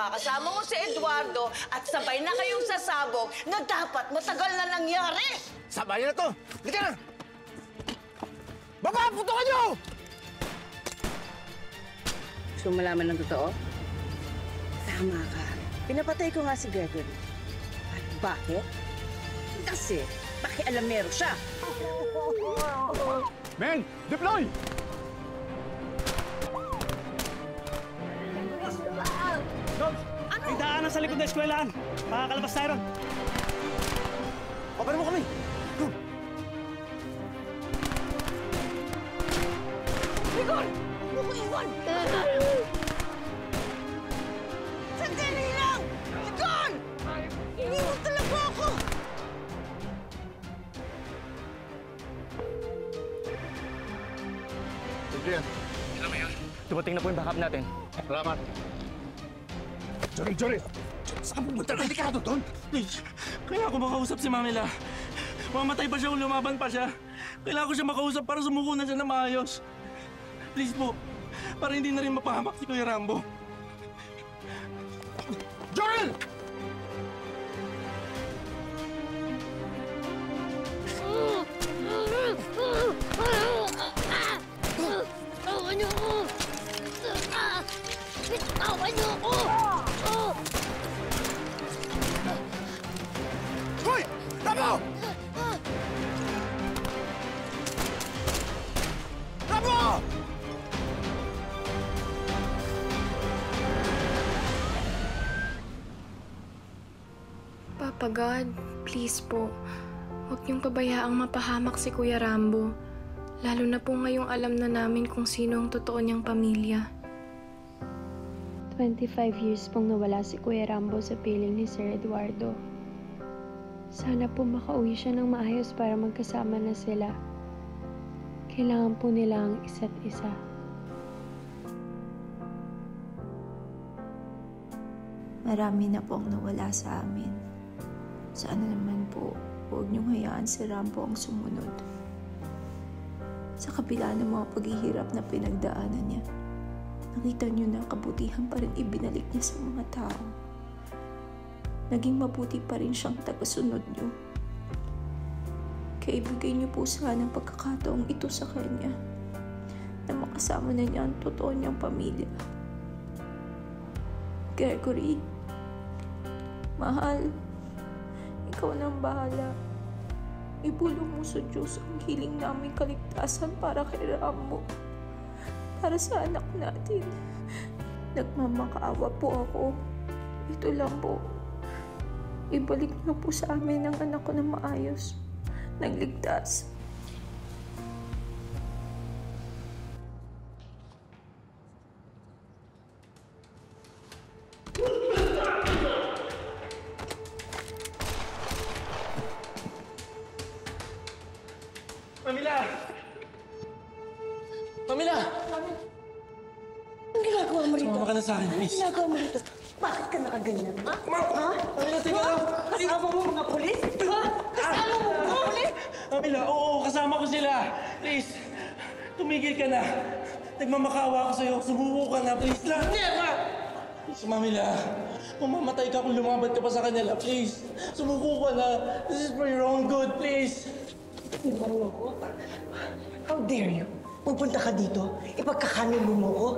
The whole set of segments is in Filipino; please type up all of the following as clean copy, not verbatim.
makakasama mo si Eduardo at sabay na kayong sasabog na dapat matagal na nangyari. Sabay na to! Halika na! Baba! Putukan niyo! Gusto mo malaman ng totoo? Tama ka. Pinapatay ko nga si Gregory. At bakit? Kasi pakialamero siya. Men! Deploy! Dogs! Ano? May daanan sa likod ng eskwelahan. Makakalabas tayo ron. Kaparin mo kami! Go! Rigor! Huwag mo iwan! Sandali lang! Rigor! Iniwan talaga ako! Adrian. Alam mo yun? Dumating na po yung backup natin. Salamat. Jory! Saan pumunta? Delikado doon! Kaya ako makausap si Mamila. Mamatay pa siya o lumaban pa siya. Kailangan ko siya makausap para sumuko na siya na maayos. Please po, para hindi na rin mapahamak si Kuya Rambo. Joel! Bitawan niyo ako! Bitawan niyo ako! Hoy! Rambo! Rambo! Papa God, please po, huwag niyong pabayaang mapahamak si Kuya Rambo. Lalo na po ngayong alam na namin kung sino ang totoo niyang pamilya. 25 years pong nawala si Kuya Rambo sa piling ni Sir Eduardo. Sana po makauwi siya ng maayos para magkasama na sila. Kailangan po nila ang isa't isa. Marami na po ang nawala sa amin. Sana naman po, huwag niyong hayaan si Rambo ang sumunod. Sa kabila ng mga paghihirap na pinagdaanan niya, nakita niyo na kabutihan pa rin ibinalik niya sa mga tao. Naging mabuti pa rin siyang tagasunod niyo. Kaya ibigay niyo po sana ang pagkakataong ito sa kanya na makasama na niya ang totoo niyang pamilya. Gregory, mahal, ikaw na ang bahala. Ibulong mo sa Diyos ang hiling naming kaligtasan para kay Rambo. Para sa anak natin. Nagmamakaawa po ako. Ito lang po. Ibalik niyo po sa amin ang anak ko na maayos. Nagligtas. Mamila! Mamila! Anong ginagawa mo rito? Sumama ka na sa akin, please. Anong ginagawa mo rito? Bakit ka nakaganyan? Ha? Ha? Mamila, tingnan lang! Kasama mo mga pulis? Ha? Kasama mo mga pulis? Mamila, oo, kasama ko sila. Please, tumigil ka na. Nagmamakaawa ako sa'yo. Sumuko ka na, please lang. Never! Please, Mamila. Mamamatay ka kung lumaban ka pa sa kanila. Please, sumuko ka na. This is for your own good, please. How dare you? Pupunta ka dito, ipagkakanulo mo ko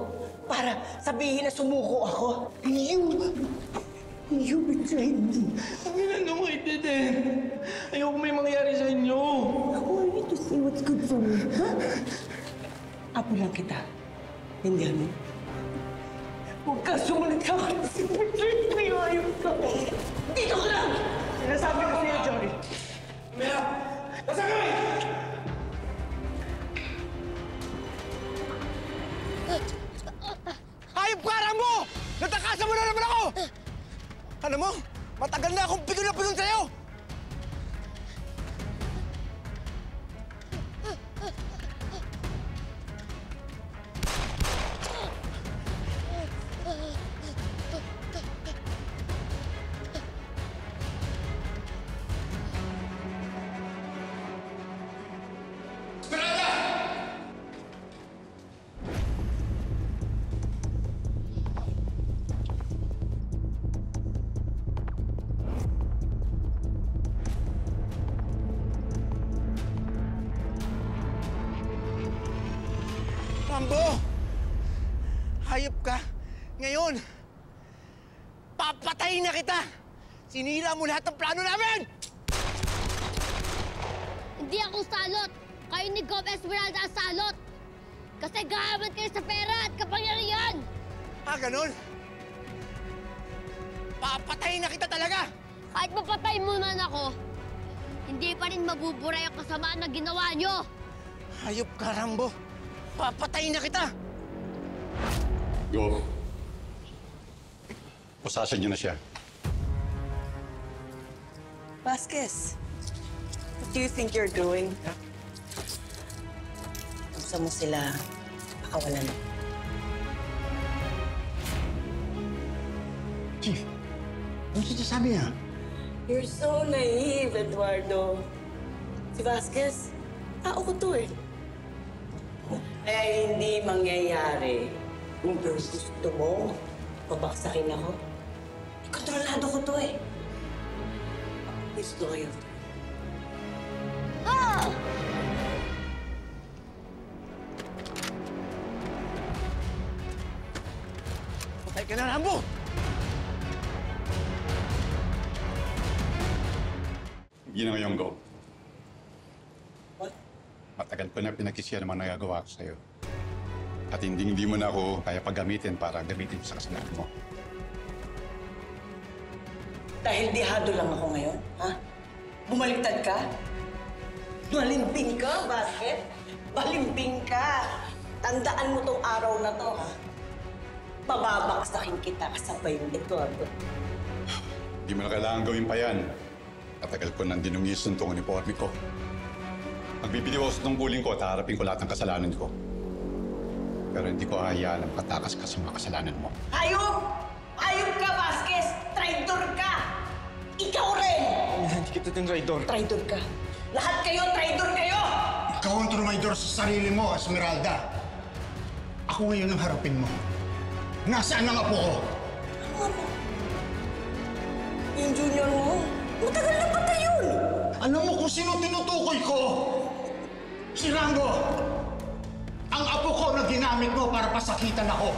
para sabihin na sumuko ako. You betrayed me. Mamila, no, I didn't. Ayoko may mangyari sa inyo. I want you to see what's good for me, ha? Apo lang kita. Hindi mo. Huwag ka sumunod sa akin. Betrayed me, ayun ka. Dito ka lang! Sinasabi ko sa'yo, Jory. Mamila, kasakay! Hayop ka, Rambo! Natakasan mo na naman ako! Alam mo, matagal na akong pigon na pigon sa'yo! Rambo! Hayop ka! Ngayon, papatayin na kita! Sinira mo lahat ng plano namin! Hindi ako salot! Kayo ni Gov Esmeralda ang salot! Kasi gahaman kayo sa pera at kapangyarihan! Ah, ganun? Papatayin na kita talaga! Kahit mapatay mo man ako, hindi pa rin mabubura yung kasamaan na ginawa nyo! Hayop ka, Rambo! Papatayin na kita! Go. Pusasan niyo na siya. Vasquez, what do you think you're doing? Gusto mo sila pakawalan? Chief, ano sinasabi niya? You're so naive, Eduardo. Si Vasquez, tao ko to eh. Kaya hindi mangyayari kung gusto mo, pabaksakin ako. Kontrolado ko to eh. He's loyal. Ah! Patay ka na, Rambo! Yun ang iyong go. What? Matagal ko na pinagkisiyan naman nagagawa ko sa'yo. At hindi mo na ako kaya paggamitin para gamitin ko sa kasalanan mo. Dahil dihado lang ako ngayon, ha? Bumaliktad ka? Balimbing ka, Vasquez? Balimbing ka! Tandaan mo tong araw na to, ha? Bababaksakin kita kasabay yung Eduardo. Hindi mo na kailangan gawin pa yan. Matagal ko nang dinungis ng uniforme ko. Magbibitiwas sa tungkulin ko at harapin ko lahat ng kasalanan ko. Pero hindi ko hahayaan na makatakas ka sa mga kasalanan mo. Hayop! Hayop ka, Vasquez! Traitor ka! Ikaw rin! Hindi kita din traidor. Traitor ka. Lahat kayo, traitor kayo! Ikaw ang trumaydor sa sarili mo, Esmeralda. Ako ngayon ang harapin mo. Nasaan ang apo ko? Ano? Yung junior mo? Matagal na patay yun! Alam mo kung sino tinutukoy ko? Si Rambo! Ang apo ko na ginamit mo para pasakitan ako.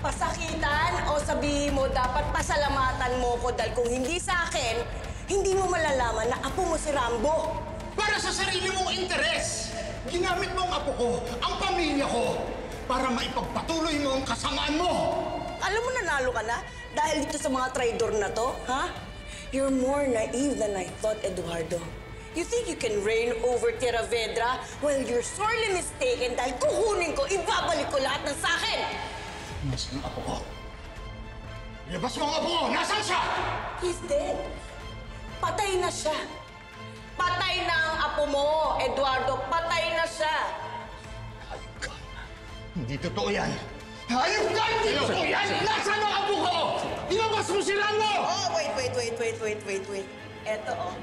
Pasakitan o sabihin mo dapat pasalamatan mo ko dahil kung hindi sa akin, hindi mo malalaman na apo mo si Rambo. Para sa sarili mong interes! Ginamit mo ang apo ko, ang pamilya ko, para maipagpatuloy mo ang kasamaan mo! Alam mo nanalo ka na dahil dito sa mga traidor na to, ha? You're more naive than I thought, Eduardo. You think you can reign over Tierravedra? Well, you're sorely mistaken dahil kukunin ko, ibabalik ko lahat ng sakin! Nasaan ang apo ko? Ilabas mo ang apo ko! Nasaan siya? He's dead. Patay na siya. Patay na ang apo mo, Eduardo. Patay na siya. Hayop ka. Hindi totoo yan. Hayop ka! Hindi totoo yan! Nasaan ang apo ko? Ilabas mo si Rambo! Oh, wait. Eto, oh.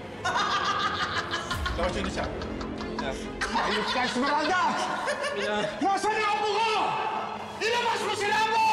Labas yun na siya. Hayop ka, Esmeralda! Nasaan ang apo ko? Ilabas mo si Rambo!